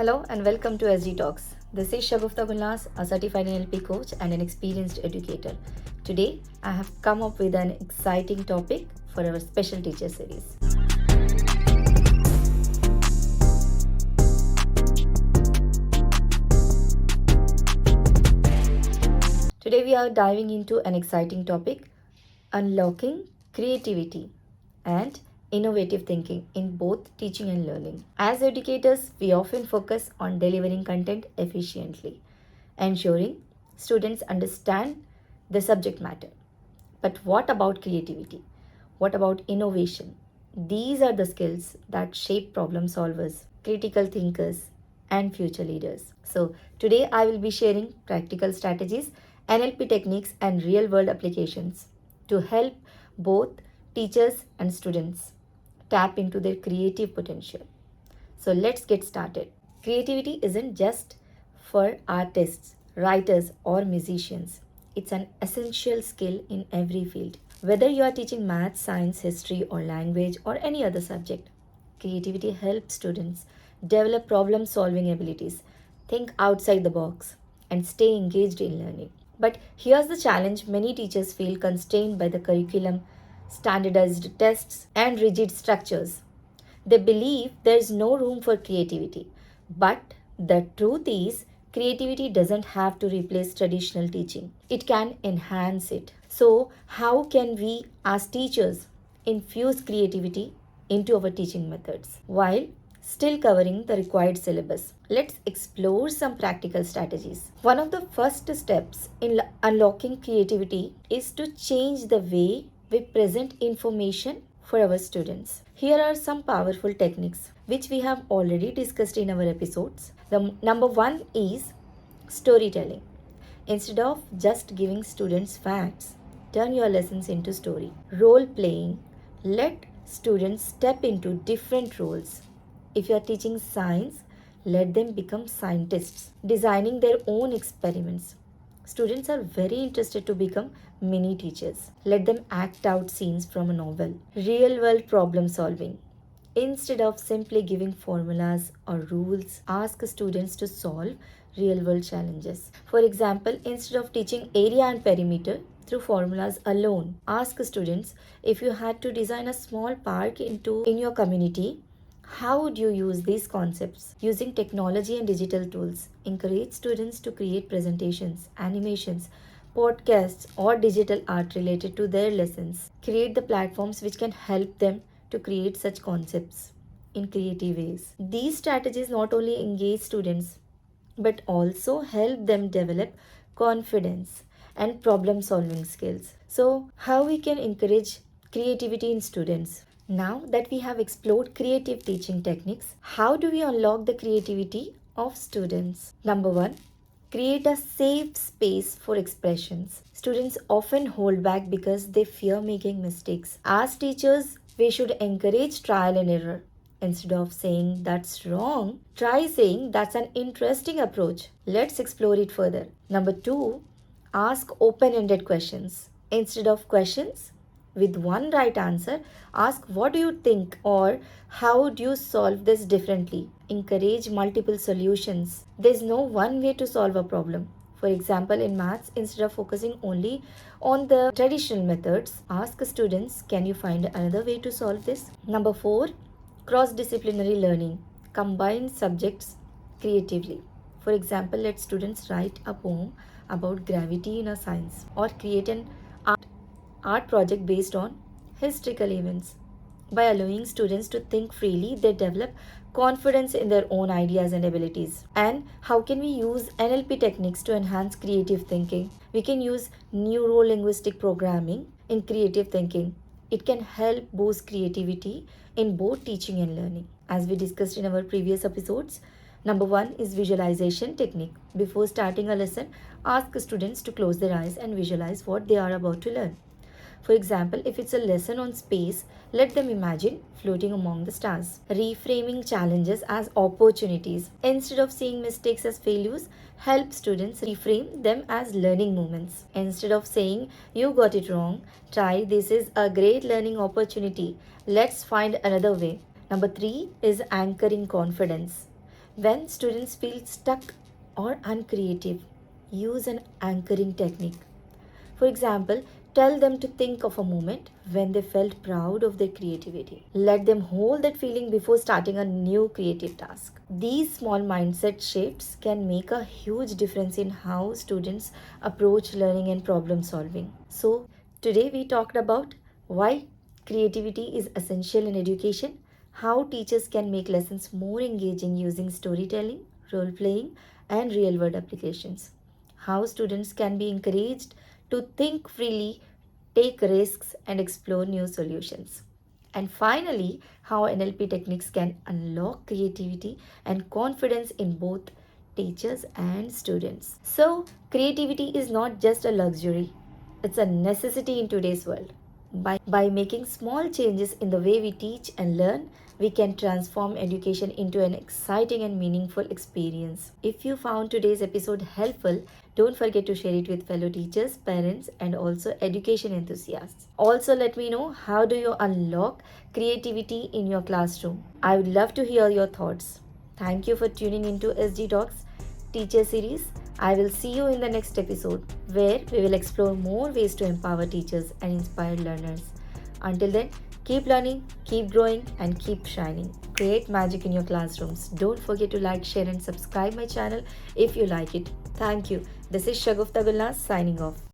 Hello and welcome to SG Talks. This is Shagufta Gulnas, a certified NLP coach and an experienced educator. Today, I have come up with an exciting topic for our special teacher series. Today, we are diving into an exciting topic, unlocking creativity and innovative thinking in both teaching and learning. As educators, we often focus on delivering content efficiently, ensuring students understand the subject matter. But what about creativity? What about innovation? These are the skills that shape problem solvers, critical thinkers, and future leaders. So, today I will be sharing practical strategies, NLP techniques, and real world applications to help both teachers and students tap into their creative potential. So, let's get started. Creativity isn't just for artists, writers, or musicians. It's an essential skill in every field. Whether you are teaching math, science, history, or language, or any other subject, creativity helps students develop problem solving abilities, think outside the box, and stay engaged in learning. But here's the challenge: many teachers feel constrained by the curriculum, standardized tests, and rigid structures. They believe there is no room for creativity. But the truth is, creativity doesn't have to replace traditional teaching, it can enhance it. So, how can we, as teachers, infuse creativity into our teaching methods while still covering the required syllabus? Let's explore some practical strategies. One of the first steps in unlocking creativity is to change the way we present information for our students. Here are some powerful techniques which we have already discussed in our episodes. The number one is storytelling. Instead of just giving students facts, turn your lessons into story. Role playing. Let students step into different roles. If you are teaching science, let them become scientists, designing their own experiments. Students are very interested to become mini teachers. Let them act out scenes from a novel. Real world problem solving. Instead of simply giving formulas or rules, ask students to solve real world challenges. For example, instead of teaching area and perimeter through formulas alone, ask students, if you had to design a small park in your community, how would you use these concepts? Using technology and digital tools, encourage students to create presentations, animations, podcasts, or digital art related to their lessons. Create the platforms which can help them to create such concepts in creative ways. These strategies not only engage students but also help them develop confidence and problem solving skills. So, how we can encourage creativity in students? Now that we have explored creative teaching techniques, how do we unlock the creativity of students? Number one, create a safe space for expressions. Students often hold back because they fear making mistakes. As teachers, we should encourage trial and error. Instead of saying that's wrong, try saying that's an interesting approach. Let's explore it further. Number two, ask open ended questions. Instead of questions with one right answer, ask what do you think or how would you solve this differently. Encourage multiple solutions. There's no one way to solve a problem. For example, in maths, instead of focusing only on the traditional methods, ask students, can you find another way to solve this? Number four, cross disciplinary learning. Combine subjects creatively. For example, let students write a poem about gravity in a science or create an art project based on historical events. By allowing students to think freely, they develop confidence in their own ideas and abilities. And how can we use NLP techniques to enhance creative thinking? We can use neuro linguistic programming in creative thinking. It can help boost creativity in both teaching and learning. As we discussed in our previous episodes, number one is visualization technique. Before starting a lesson, ask students to close their eyes and visualize what they are about to learn. For example, if it's a lesson on space, let them imagine floating among the stars. Reframing challenges as opportunities. Instead of seeing mistakes as failures, help students reframe them as learning moments. Instead of saying, you got it wrong, try, this is a great learning opportunity. Let's find another way. Number three is anchoring confidence. When students feel stuck or uncreative, use an anchoring technique. For example, tell them to think of a moment when they felt proud of their creativity. Let them hold that feeling before starting a new creative task. These small mindset shifts can make a huge difference in how students approach learning and problem solving. So, today we talked about why creativity is essential in education, how teachers can make lessons more engaging using storytelling, role playing, and real world applications, how students can be encouraged to think freely, take risks, and explore new solutions. And finally, how NLP techniques can unlock creativity and confidence in both teachers and students. So, creativity is not just a luxury, it's a necessity in today's world. By making small changes in the way we teach and learn, we can transform education into an exciting and meaningful experience. If you found today's episode helpful, don't forget to share it with fellow teachers, parents, and also education enthusiasts. Also, let me know, how do you unlock creativity in your classroom? I would love to hear your thoughts. Thank you for tuning into SG Talks Teacher Series. I will see you in the next episode where we will explore more ways to empower teachers and inspire learners. Until then, keep learning, keep growing, and keep shining. Create magic in your classrooms. Don't forget to like, share, and subscribe my channel if you like it. Thank you. This is Shagufta Gulnaz signing off.